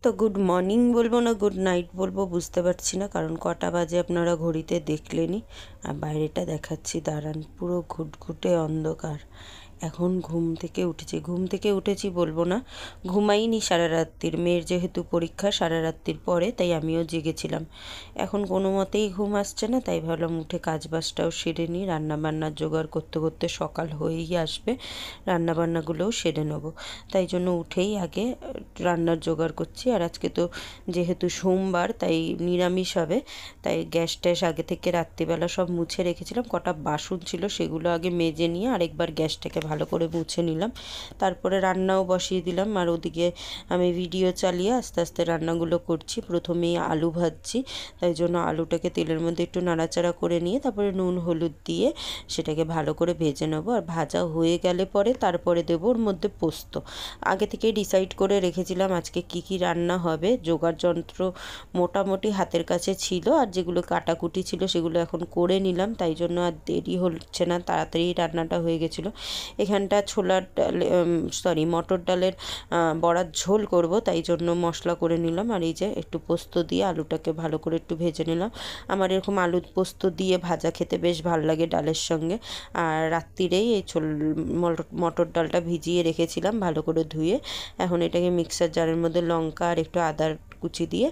তো good morning বলবো না গুড নাইট বলবো বুঝতে পারছি না, কারণ কটা বাজে আপনারা ঘড়িতে দেখলেনই। আর বাইরেটা দেখাচ্ছি, দাঁড়ান, পুরো ঘুটঘুটে অন্ধকার। এখন ঘুম থেকে উঠেছি বলবো না, ঘুমাইনি সারা রাত্রির। মেয়ের যেহেতু পরীক্ষা সারা রাত্রির পরে, তাই আমিও জেগেছিলাম। এখন কোনো মতেই ঘুম আসছে না, তাই ভাবলাম উঠে কাজবাজটাও সেরে নিই। রান্নাবান্নার জোগাড় করতে করতে সকাল হয়েই আসবে, রান্নাবান্নাগুলোও সেরে নেবো। তাই জন্য উঠেই আগে রান্নার জোগাড় করছি। আর আজকে তো যেহেতু সোমবার, তাই নিরামিষ হবে। তাই গ্যাস ট্যাস আগে থেকে রাত্রিবেলা সব মুছে রেখেছিলাম। কটা বাসন ছিল সেগুলো আগে মেজে নিয়ে আরেকবার গ্যাসটাকে ভালো করে মুছে নিলাম। তারপরে রান্নাও বসিয়ে দিলাম। আর ওদিকে আমি ভিডিও চালিয়ে আস্তে আস্তে রান্নাগুলো করছি। প্রথমেই আলু ভাজছি, তাই জন্য আলুটাকে তেলের মধ্যে একটু নাড়াচাড়া করে নিয়ে তারপরে নুন হলুদ দিয়ে সেটাকে ভালো করে ভেজে নেবো। আর ভাজা হয়ে গেলে পরে তারপরে দেবো ওর মধ্যে পোস্ত। আগে থেকে ডিসাইড করে রেখেছিলাম আজকে কি কি রান্না হবে। জোগাড় যন্ত্র মোটামুটি হাতের কাছে ছিল, আর যেগুলো কাটাকুটি ছিল সেগুলো এখন করে নিলাম। তাই জন্য আর দেরি হচ্ছে না, তাড়াতাড়ি রান্নাটা হয়ে গেছিলো। এখানটা ছোলার ডাল, মটর ডালের বড়ার ঝোল করব, তাই জন্য মশলা করে নিলাম। আর এই যে একটু পোস্ত দিয়ে আলুটাকে ভালো করে একটু ভেজে নিলাম। আমার এরকম আলুর পোস্ত দিয়ে ভাজা খেতে বেশ ভালো লাগে ডালের সঙ্গে। আর রাত্রিরেই এই মটর ডালটা ভিজিয়ে রেখেছিলাম ভালো করে ধুয়ে। এখন এটাকে মিক্সার জারের মধ্যে লঙ্কা আর একটু আদার কুচি দিয়ে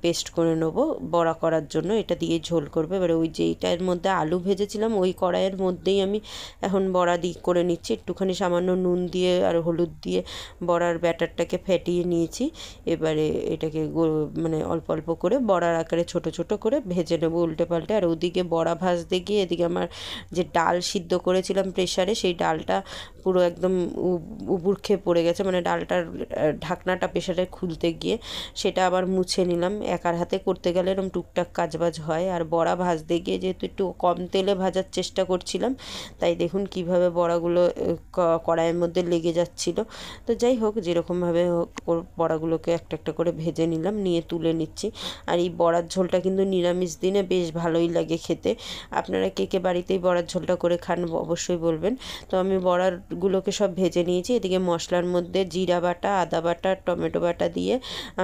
পেস্ট করে নেবো বড়া করার জন্য। এটা দিয়ে ঝোল করবে। এবারে ওই যে এইটার মধ্যে আলু ভেজেছিলাম ওই কড়াইয়ের মধ্যেই আমি এখন বড়া করে নিচ্ছি। একটুখানি সামান্য নুন দিয়ে আর হলুদ দিয়ে বড়ার ব্যাটারটাকে ফেটিয়ে নিয়েছি। এবারে এটাকে মানে অল্প অল্প করে বড়ার আকারে ছোট ছোট করে ভেজে নেবো উল্টে পাল্টে। আর ওদিকে বড়া ভাজতে গিয়ে এদিকে আমার যে ডাল সিদ্ধ করেছিলাম প্রেশারে, সেই ডালটা পুরো একদম উবুড় খেয়ে পড়ে গেছে, মানে ডালটার ঢাকনাটা প্রেশারে খুলতে গিয়ে সেটা আবার মুছে নিলাম। একার হাতে করতে গেলে এরকম টুকটাক কাজবাজ হয়। আর বড়া ভাজতে গিয়ে যেহেতু একটু কম তেলে ভাজার চেষ্টা করছিলাম, তাই দেখুন কিভাবে বড়াগুলো কড়াইয়ের মধ্যে লেগে যাচ্ছিল। তো যাই হোক, যেরকমভাবে হোক বড়াগুলোকে একটা একটা করে ভেজে নিলাম, নিয়ে তুলে নিচ্ছি। আর এই বড়ার ঝোলটা কিন্তু নিরামিষ দিনে বেশ ভালোই লাগে খেতে। আপনারা কে কে বাড়িতেই বড়ার ঝোলটা করে খান অবশ্যই বলবেন। তো আমি বড়াগুলোকে সব ভেজে নিয়েছি। এদিকে মশলার মধ্যে জিরা বাটা, আদা বাটা, টমেটো বাটা দিয়ে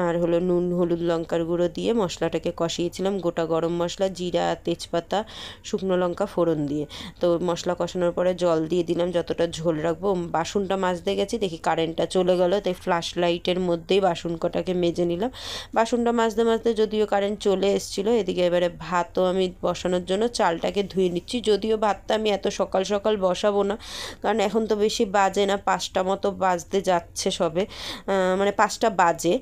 আর হলো নুন হলুদ লঙ্কার গুঁড়ো দিয়ে মশলাটাকে কষিয়েছিলাম। গোটা গরম মশলা, জিরা, তেজপাতা, শুকনো লঙ্কা ফোড়ন দিয়ে। তো মশলা কষানোর পরে জল দিয়ে দিলাম যতটা ঝোল রাখবো। বাসনটা মাজতে গেছি, দেখি কারেন্টটা চলে গেল, তাই ফ্ল্যাশ লাইটের মধ্যেই বাসন কটাকে মেজে নিলাম। বাসনটা মাজতে মাজতে যদিও কারেন্ট চলে এসেছিলো। এদিকে এবারে ভাতও আমি বসানোর জন্য চালটাকে ধুয়ে নিচ্ছি। যদিও ভাতটা আমি এত সকাল সকাল বসাবো না, কারণ এখন তো বেশি বাজে না, 5টা মতো বাজতে যাচ্ছে সবে, মানে 5টা বাজে।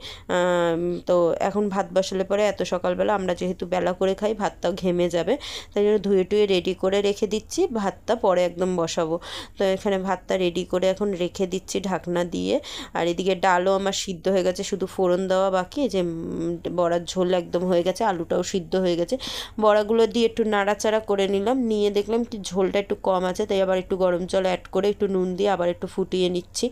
তো এখন ভাত বসালে পরে এত সকালবেলা আমরা যেহেতু বেলা করে খাই, ভাতটা ঘেমে যাবে, তাই জন্য ধুয়ে টুয়ে রেডি করে রেখে দিচ্ছি। ভাতটা পরে একদম বসাবো। তো এখানে ভাতটা রেডি করে এখন রেখে দিচ্ছি ঢাকনা দিয়ে। আর এদিকে ডালও আমার সিদ্ধ হয়ে গেছে, শুধু ফোড়ন দেওয়া বাকি। যে বড়ার ঝোল একদম হয়ে গেছে, আলুটাও সিদ্ধ হয়ে গেছে। বড়াগুলো দিয়ে একটু নাড়াচাড়া করে নিলাম, নিয়ে দেখলাম কি ঝোলটা একটু কম আছে, তাই আবার একটু গরম জল অ্যাড করে একটু নুন দিয়ে আবার একটু ফুটিয়ে নিচ্ছি।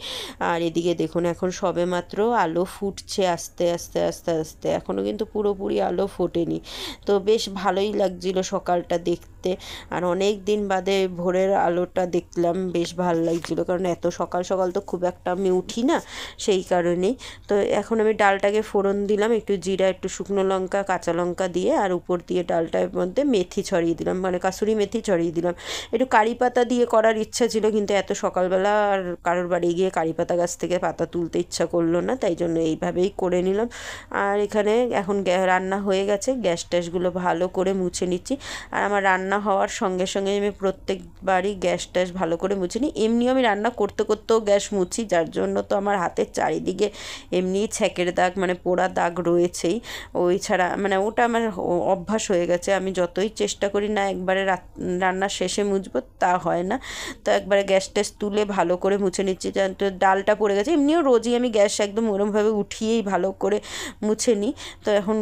আর এদিকে দেখুন এখন সবে মাত্র আলো ফুটছে আস্তে আস্তে আস্তে আস্তে, এখনও কিন্তু পুরোপুরি আলো ফোটেনি। তো বেশ ভালোই লাগছিলো সকালটা দেখতে। আর অনেক দিন বাদে ভোরের আলোটা দেখলাম, বেশ ভালো লাগছিলো, কারণ এত সকাল সকাল তো খুব একটা আমি উঠি না, সেই কারণেই। তো এখন আমি ডালটাকে ফোড়ন দিলাম, একটু জিরা, একটু শুকনো লঙ্কা, কাঁচা লঙ্কা দিয়ে, আর উপর দিয়ে ডালটার মধ্যে মেথি ছড়িয়ে দিলাম, মানে কাসুরি মেথি ছড়িয়ে দিলাম। একটু কারি পাতা দিয়ে করার ইচ্ছা ছিল, কিন্তু এত সকালবেলা আর কারোর বাড়ি গিয়ে কারি পাতা গাছ থেকে পাতা তুলতে ইচ্ছা করলো না, তাই জন্য এইভাবেই করে নিলাম। আর এখানে এখন রান্না হয়ে গেছে, গ্যাস ট্যাসগুলো ভালো করে মুছে নিচ্ছি। আর আমার রান্না হওয়ার সঙ্গে সঙ্গে আমি প্রত্যেকবারই গ্যাস ট্যাস ভালো করে মুছে নিই। এমনিও আমি রান্না করতে করতেও গ্যাস মুছি, যার জন্য তো আমার হাতের চারিদিকে এমনিই ছ্যাঁকের দাগ, মানে পোড়া দাগ রয়েছেই। ওই ছাড়া মানে ওটা আমার অভ্যাস হয়ে গেছে। আমি যতই চেষ্টা করি না একবারে রান্নার শেষে মুছবো, তা হয় না। তো একবারে গ্যাস ট্যাস তুলে ভালো করে মুছে নিচ্ছি। তো ডালটা পড়ে গেছে, এমনিও রোজই আমি গ্যাস একদম ওরমভাবে উঠিয়েই ভালো করে মুছে নিই। তো এখন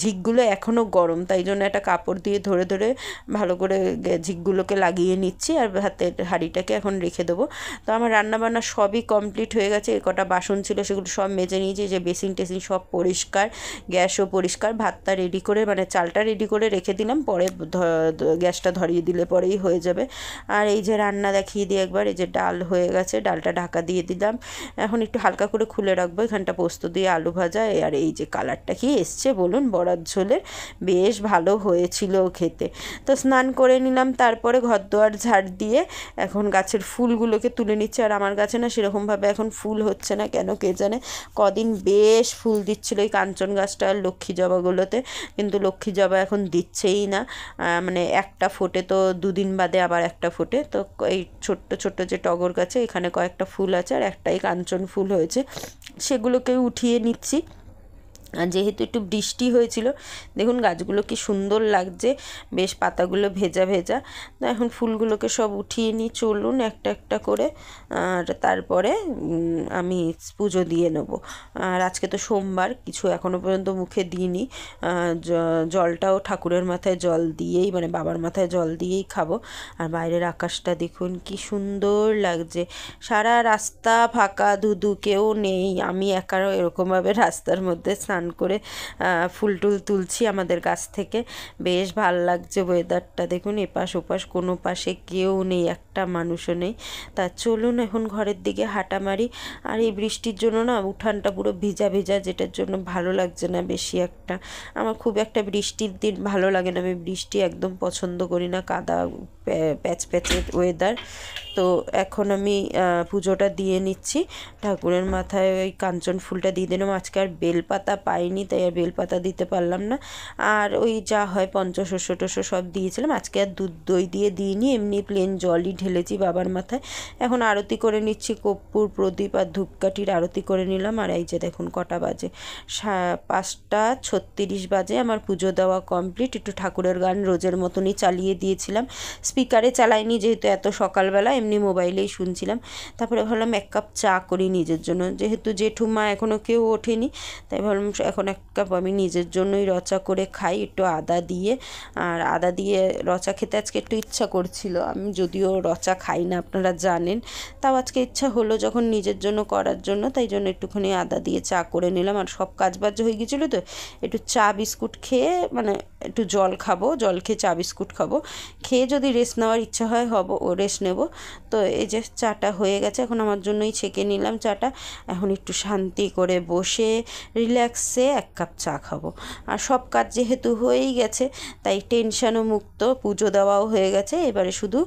ঝিকগুলো এখনও গরম, তাই জন্য একটা কাপড় দিয়ে ধরে ধরে ভালো করে ঝিকগুলোকে লাগিয়ে নিচ্ছি। আর ভাতের হাঁড়িটাকে এখন রেখে দেবো। তো আমার রান্নাবান্না সবই কমপ্লিট হয়ে গেছে। কটা বাসন ছিল সেগুলো সব মেজে নিয়েছি, যে বেসিন টেসিন সব পরিষ্কার, গ্যাসও পরিষ্কার। ভাতটা রেডি করে, মানে চালটা রেডি করে রেখে দিলাম, পরে গ্যাসটা ধরিয়ে দিলে পরেই হয়ে যাবে। আর এই যে রান্না দেখিয়ে দিই একবার, এই যে ডাল হয়ে গেছে, ডালটা ঢাকা দিয়ে দিলাম। এখন একটু হালকা করে খুলে রাখবো। এখানটা পোস্ত দিয়ে আলু ভাজা, আর এই এই যে কালারটা কি এসছে বলুন বড়ার ঝোলের, বেশ ভালো হয়েছিল খেতে। তো স্নান করে নিলাম, তারপরে ঘরদোয়ার ঝাড় দিয়ে এখন গাছের ফুলগুলোকে তুলে নিচ্ছে। আর আমার গাছে না সেরকমভাবে এখন ফুল হচ্ছে না, কেন কে জানে। কদিন বেশ ফুল দিচ্ছিল এই কাঞ্চন গাছটা আর লক্ষ্মী জবাগুলোতে, কিন্তু লক্ষ্মী জবা এখন দিচ্ছেই না। মানে একটা ফোটে তো দুদিন বাদে আবার একটা ফোটে। তো এই ছোট্ট ছোট্ট যে টগর গাছে এখানে কয়েকটা ফুল আছে আর একটাই কাঞ্চন ফুল হয়েছে, সেগুলোকে উঠিয়ে নিচ্ছি। আর যেহেতু একটু বৃষ্টি হয়েছিল, দেখুন গাছগুলো কি সুন্দর লাগছে, বেশ পাতাগুলো ভেজা ভেজা। তো এখন ফুলগুলোকে সব উঠিয়ে নিই, চলুন একটা একটা করে। আর তারপরে আমি পুজো দিয়ে নেবো। আর আজকে তো সোমবার, কিছু এখনও পর্যন্ত মুখে দিইনি। জলটাও ঠাকুরের মাথায় জল দিয়েই, মানে বাবার মাথায় জল দিয়েই খাবো। আর বাইরের আকাশটা দেখুন কি সুন্দর লাগছে, সারা রাস্তা ফাঁকা, ধুধু, কেউ নেই, আমি একারও এরকমভাবে রাস্তার মধ্যে স্নান করে ফুল টুল তুলছি আমাদের গাছ থেকে। বেশ ভাল লাগছে ওয়েদারটা, দেখুন এপাশ ওপাশ কোনো পাশে কেউ নেই, একটা মানুষও নেই। তা চলুন এখন ঘরের দিকে হাঁটা মারি। আর এই বৃষ্টির জন্য না উঠানটা পুরো ভিজা ভিজা, যেটার জন্য ভালো লাগছে না বেশি একটা। আমার খুব একটা বৃষ্টির দিন ভালো লাগে না, আমি বৃষ্টি একদম পছন্দ করি না, কাদা প্যাচ প্যাচের ওয়েদার। তো এখন আমি পুজোটা দিয়ে নিচ্ছি, ঠাকুরের মাথায় ওই কাঞ্চন ফুলটা দিয়ে দিলাম। আজকে আর বেলপাতা পাইনি, তাই আর বেলপাতা দিতে পারলাম না। আর ওই যা হয় পঞ্চশস্য টস্য সব দিয়েছিলাম, আজকে আর দুধ দই দিয়ে দিইনি, এমনি প্লেন জলই ঢেলেছি বাবার মাথায়। এখন আরতি করে নিচ্ছি, কর্পূর প্রদীপ আর ধূপকাঠির আরতি করে নিলাম। আর এই যে দেখুন কটা বাজে, 5:36 বাজে, আমার পুজো দেওয়া কমপ্লিট। একটু ঠাকুরের গান রোজের মতনই চালিয়ে দিয়েছিলাম, স্পিকারে চালাইনি যেহেতু এত সকালবেলা, এমনি মোবাইলেই শুনছিলাম। তারপরে ভাবলাম এক কাপ চা করি নিজের জন্য, যেহেতু জেঠুমা এখনও কেউ ওঠেনি, তাই ভাবলাম এখন এক কাপ আমি নিজের জন্যই রচা করে খাই, একটু আদা দিয়ে। আর আদা দিয়ে রচা খেতে আজকে একটু ইচ্ছা করছিল, আমি যদিও রচা খাই না আপনারা জানেন, তাও আজকে ইচ্ছা হলো যখন নিজের জন্য করার জন্য, তাই জন্য একটুখানি আদা দিয়ে চা করে নিলাম। আর সব কাজ বাজ হয়ে গিয়েছিলো, তো একটু চা বিস্কুট খেয়ে, মানে একটু জল খাবো, জল খেয়ে চা বিস্কুট খাবো, খেয়ে যদি রেস্ট নেওয়ার ইচ্ছা হয় রেস্ট নেব। তো এই যে চাটা হয়ে গেছে, এখন আমার জন্যই ছেঁকে নিলাম চাটা। এখন একটু শান্তি করে বসে রিল্যাক্সে এক কাপ চা খাবো। আর সব কাজ যেহেতু হয়েই গেছে, তাই টেনশানও মুক্ত, পুজো দেওয়াও হয়ে গেছে, এবারে শুধু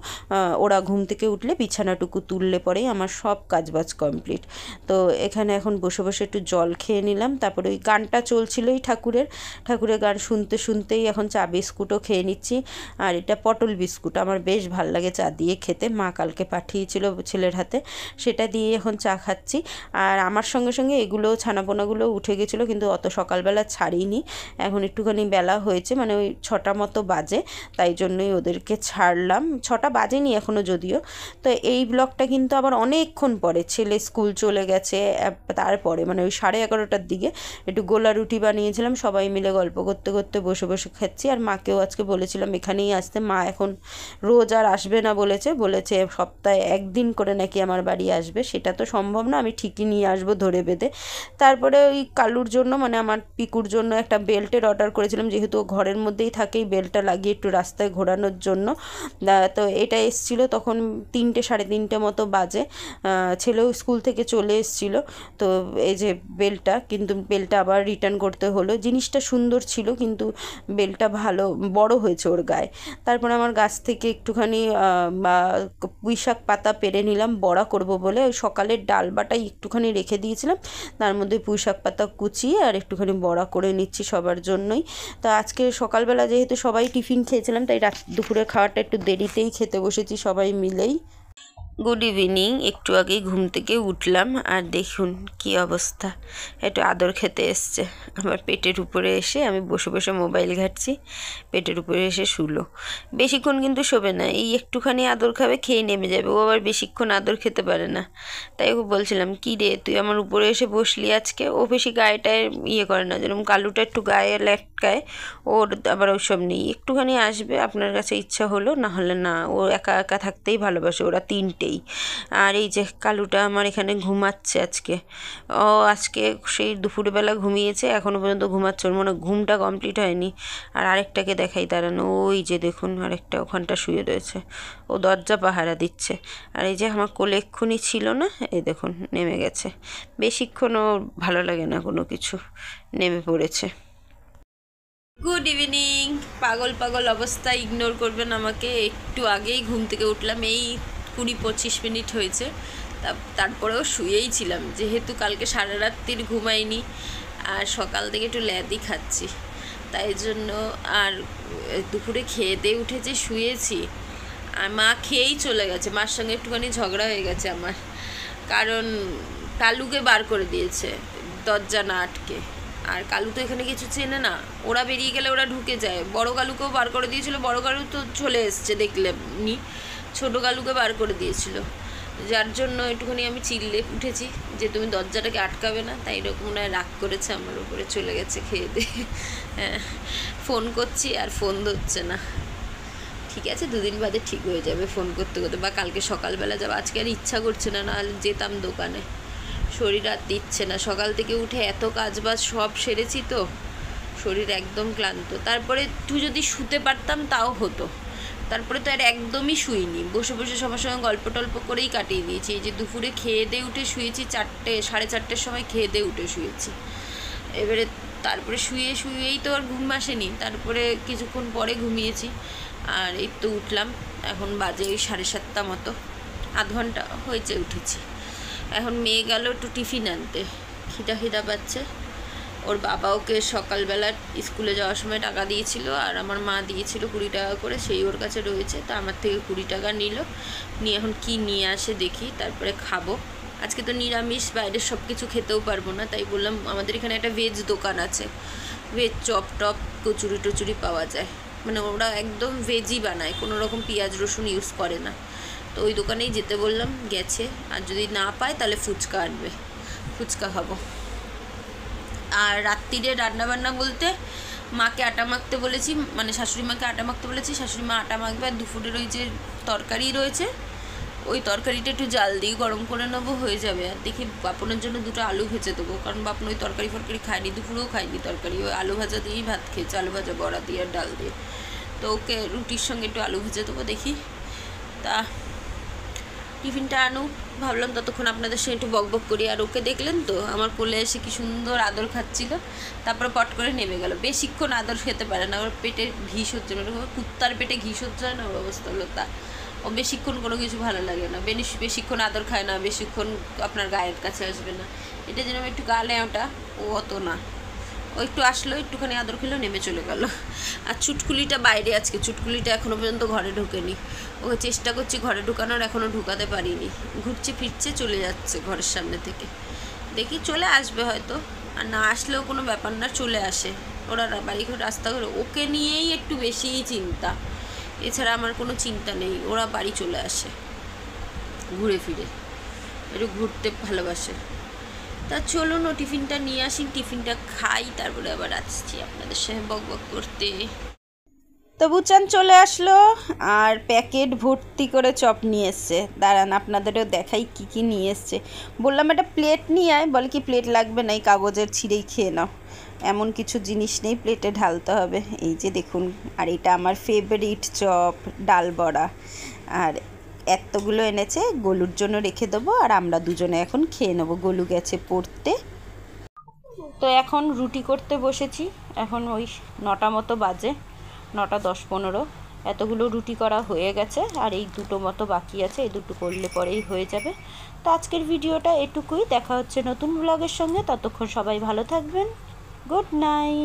ওরা ঘুম থেকে উঠলে বিছানাটুকু তুললে পরেই আমার সব কাজ বাজ কমপ্লিট। তো এখানে এখন বসে বসে একটু জল খেয়ে নিলাম, তারপরে ওই গানটা চলছিলই ঠাকুরের গান শুনতে শুনতেই এখন চা বিস্কুটও খেয়ে নিচ্ছি। আর এটা পটল বিস্কুট, আমার বেশ ভাল লাগে চা দিয়ে খেতে, মা কালকে পাঠিয়েছিল ছেলের হাতে, সেটা দিয়ে এখন চা খাচ্ছি। আর আমার সঙ্গে সঙ্গে এগুলো ছানাপোনাগুলো উঠে গেছিলো, কিন্তু অত সকালবেলা ছাড়িনি, এখন একটুখানি বেলা হয়েছে, মানে ওই 6টা মতো বাজে, তাই জন্যই ওদেরকে ছাড়লাম। 6টা বাজেনি এখনও যদিও। তো এই ব্লগটা কিন্তু আবার অনেকক্ষণ পরে, ছেলে স্কুল চলে গেছে, তারপরে মানে ওই 11:30টার দিকে একটু গোলা রুটি বানিয়েছিলাম, সবাই মিলে গল্প করতে করতে বসে বসে খাচ্ছি। আর মাকেও আজকে বলেছিলাম এখানেই আসতে, মা এখন রোজ আর আসবে না বলেছে সপ্তাহে একদিন করে নাকি আমার বাড়ি আসবে, সেটা তো সম্ভব না, আমি ঠিকই নিয়ে আসবো ধরে বেঁধে। তারপরে ওই কালুর জন্য, মানে আমার পিকুর জন্য একটা বেল্টের অর্ডার করেছিলাম, যেহেতু ও ঘরের মধ্যেই থাকে, এই বেল্টটা লাগিয়ে একটু রাস্তায় ঘোরানোর জন্য। তো এটা এসেছিলো তখন 3টে 3:30 মতো বাজে, ছেলেও স্কুল থেকে চলে এসেছিলো। তো এই যে বেল্টটা, কিন্তু বেল্টটা আবার রিটার্ন করতে হলো, জিনিসটা সুন্দর ছিল কিন্তু বেল্টটা ভালো বড় হয়েছে ওর গায়ে। তারপরে আমার গাছ থেকে একটুখানি পুঁইশাক পাতা পেরে নিলাম বড়া করব বলে, ওই সকালের ডাল বাটাই একটুখানি রেখে দিয়েছিলাম, তার মধ্যে পুঁইশাক পাতা কুচিয়ে আর একটুখানি বড়া করে নিচ্ছি সবার জন্যই। তো আজকে সকালবেলা যেহেতু সবাই টিফিন খেয়েছিলাম, তাই দুপুরের খাওয়াটা একটু দেরিতেই খেতে বসেছি সবাই মিলেই। গুড ইভিনিং, একটু আগেই ঘুম থেকে উঠলাম, আর দেখুন কি অবস্থা, একটু আদর খেতে এসছে আমার পেটের উপরে এসে, আমি বসে বসে মোবাইল ঘাঁটছি, পেটের উপরে এসে শুলো। বেশিক্ষণ কিন্তু শোবে না, এই একটুখানি আদর খাবে, খেয়ে নেমে যাবে, ও আবার বেশিক্ষণ আদর খেতে পারে না। তাই ওকে বলছিলাম কি রে তুই আমার উপরে এসে বসলি আজকে। ও বেশি গায়েটায় করে না, যেরকম কালুটা একটু গায়ে লেটকায়, ওর আবার ওইসব নেই, একটুখানি আসবে আপনার কাছে ইচ্ছা হলো, না হলে না, ও একা একা থাকতেই ভালোবাসে, ওরা 3টে তিনটেই। আর এই যে কালুটা আমার এখানে ঘুমাচ্ছে আজকে। ও আজকে সেই দুপুরবেলা ঘুমিয়েছে, এখনও পর্যন্ত ঘুমাচ্ছে, ওর মনে ঘুমটা কমপ্লিট হয়নি। আর আরেকটাকে দেখাই দাঁড়ানো, ওই যে দেখুন আরেকটা ওখানটা শুয়ে রয়েছে, ও দরজা পাহারা দিচ্ছে। আর এই যে আমার কোলে এক্ষুনি ছিল না, এই দেখুন নেমে গেছে। বেশিক্ষণও ভালো লাগে না কোনো কিছু, নেমে পড়েছে। Good evening. পাগল পাগল অবস্থা, ইগনোর করবেন আমাকে। একটু আগেই ঘুম থেকে উঠলাম, এই 20-25 মিনিট হয়েছে। তারপরেও শুয়েই ছিলাম, যেহেতু কালকে সারা রাত্রির ঘুমাইনি আর সকাল থেকে একটু ল্যাদি খাচ্ছি, তাই জন্য। আর দুপুরে খেয়ে দিয়ে উঠে যে শুয়েছি, আর মা খেয়েই চলে গেছে। মার সঙ্গে একটুখানি ঝগড়া হয়ে গেছে আমার, কারণ কালুকে বার করে দিয়েছে দরজা না আটকে। আর কালু তো এখানে কিছু চেনে না, ওরা বেরিয়ে গেলে ওরা ঢুকে যায়। বড় কালুকেও বার করে দিয়েছিল, বড় কালু তো চলে এসছে দেখলেনি, ছোটো কালুকে বার করে দিয়েছিল। যার জন্য একটুখানি আমি চিল্লে উঠেছি যে তুমি দরজাটাকে আটকাবে না, তাই এরকম মনে হয় রাগ করেছে আমার উপরে, চলে গেছে খেয়ে দিয়ে। হ্যাঁ, ফোন করছি আর ফোন ধরছে না। ঠিক আছে, 2 দিন বাদে ঠিক হয়ে যাবে ফোন করতে করতে, বা কালকে সকালবেলা যাবো। আজকে আর ইচ্ছা করছে না, নাহলে যেতাম দোকানে। শরীর আর দিচ্ছে না, সকাল থেকে উঠে এত কাজবাজ সব সেরেছি তো, শরীর একদম ক্লান্ত। তারপরে একটু যদি শুতে পারতাম তাও হতো, তারপরে তো আর একদমই শুইনি, বসে বসে সবার সঙ্গে গল্প টল্প করেই কাটিয়ে দিয়েছি। এই যে দুপুরে খেয়ে দিয়ে উঠে শুয়েছি 4-4:30 সময় খেয়ে দিয়ে উঠে শুয়েছি। এবারে তারপরে শুয়েই তো আর ঘুম আসেনি, তারপরে কিছুক্ষণ পরে ঘুমিয়েছি। আর এই তো উঠলাম, এখন বাজে ওই 7:30 মতো, আধ ঘন্টা হয়েছে উঠেছি। এখন মেয়ে গেল একটু টিফিন আনতে, খিদা পাচ্ছে। ওর বাবা ওকে সকালবেলা স্কুলে যাওয়ার সময় টাকা দিয়েছিল, আর আমার মা দিয়েছিল 20 টাকা করে, সেই ওর কাছে রয়েছে। তা আমার থেকে 20 টাকা নিয়ে এখন কি নিয়ে আসে দেখি, তারপরে খাবো। আজকে তো নিরামিষ, বাইরের সব কিছু খেতেও পারবো না, তাই বললাম আমাদের এখানে একটা ভেজ দোকান আছে, ভেজ চপ টপ কচুরি টচুরি পাওয়া যায়, মানে ওরা একদম ভেজই বানায়, কোনো রকম পেঁয়াজ রসুন ইউজ করে না। তো ওই দোকানেই যেতে বললাম, গেছে। আর যদি না পায় তাহলে ফুচকা আনবে, ফুচকা খাবো। আর রাত্রিরে রান্নাবান্না বলতে মাকে আটা মাখতে বলেছি, মানে শাশুড়ি মাকে আটা মাখতে বলেছি, শাশুড়ি মা আটা মাখবে। আর দুপুরের ওই যে তরকারি রয়েছে, ওই তরকারিটা একটু জাল দিয়ে গরম করে নেবো, হয়ে যাবে। আর দেখি বাপনের জন্য 2টো আলু ভেজে দেবো, কারণ বাপন ওই তরকারি ফরকারি খায়নি, দুপুরেও খায়নি তরকারি, ওই আলু ভাজা দিয়েই ভাত খেয়েছে, আলু ভাজা বড়া দিয়ে আর ডাল দিয়ে। তো ওকে রুটির সঙ্গে একটু আলু ভেজে দেবো, দেখি। তা টিফিনটা আনুক, ভাবলাম ততক্ষণ আপনাদের সঙ্গে একটু বকবক করি। আর ওকে দেখলেন তো, আমার কোলে এসে কি সুন্দর আদর খাচ্ছিল, তারপরে পট করে নেমে গেল। বেশিক্ষণ আদর খেতে পারে না, ওর পেটে ঘি সহ্য, মানে কুত্তার পেটে ঘি সহ্য হয় না, ওর অবস্থা হলো তা। ও বেশিক্ষণ কোনো কিছু ভালো লাগে না, বেশিক্ষণ আদর খায় না, বেশিক্ষণ আপনার গায়ের কাছে আসবে না। এটা যেন একটু গালে ওটা, ও অত না, ও একটু আসলো, একটুখানি আদর খেলেও নেমে চলে গেল। আর চুটকুলিটা বাইরে, আজকে চুটকুলিটা এখনও পর্যন্ত ঘরে ঢোকেনি, ওকে চেষ্টা করছি ঘরে ঢুকানোর, এখনও ঢুকাতে পারিনি। ঘুরছে ফিরছে চলে যাচ্ছে ঘরের সামনে থেকে, দেখি চলে আসবে হয়তো, আর না আসলেও কোনো ব্যাপার না, চলে আসে। ওরা বাড়িঘর রাস্তাঘর, ওকে নিয়েই একটু বেশিই চিন্তা, এছাড়া আমার কোনো চিন্তা নেই। ওরা বাড়ি চলে আসে ঘুরে ফিরে, একটু ঘুরতে ভালোবাসে। তা চলুন ও টিফিনটা নিয়ে আসি, টিফিনটা খাই, তারপরে আবার আসছি আপনাদের সঙ্গে বক করতে। তো বুচান চলে আসলো আর প্যাকেট ভর্তি করে চপ নিয়ে এসছে। দাঁড়ান আপনাদেরও দেখাই কি কি নিয়ে এসছে। বললাম একটা প্লেট নিয়ে আয়, বলে কি প্লেট লাগবে না, এই কাগজের ছিঁড়েই খেয়ে নাও, এমন কিছু জিনিস নেই, প্লেটে ঢালতে হবে। এই যে দেখুন, আর এটা আমার ফেভারিট চপ, ডাল বড়া। আর এতগুলো এনেছে, গোলুর জন্য রেখে দেবো, আর আমরা দুজনে এখন খেয়ে নেবো, গোলু গেছে পড়তে। তো এখন রুটি করতে বসেছি, এখন ওই 9টা মতো বাজে, 9টা 10-15, এতগুলো রুটি করা হয়ে গেছে, আর এই 2টো মতো বাকি আছে, এই 2টো করলে পরেই হয়ে যাবে। তো আজকের ভিডিওটা এটুকুই, দেখা হচ্ছে নতুন ব্লগের সঙ্গে, ততক্ষণ সবাই ভালো থাকবেন, গুড নাইট।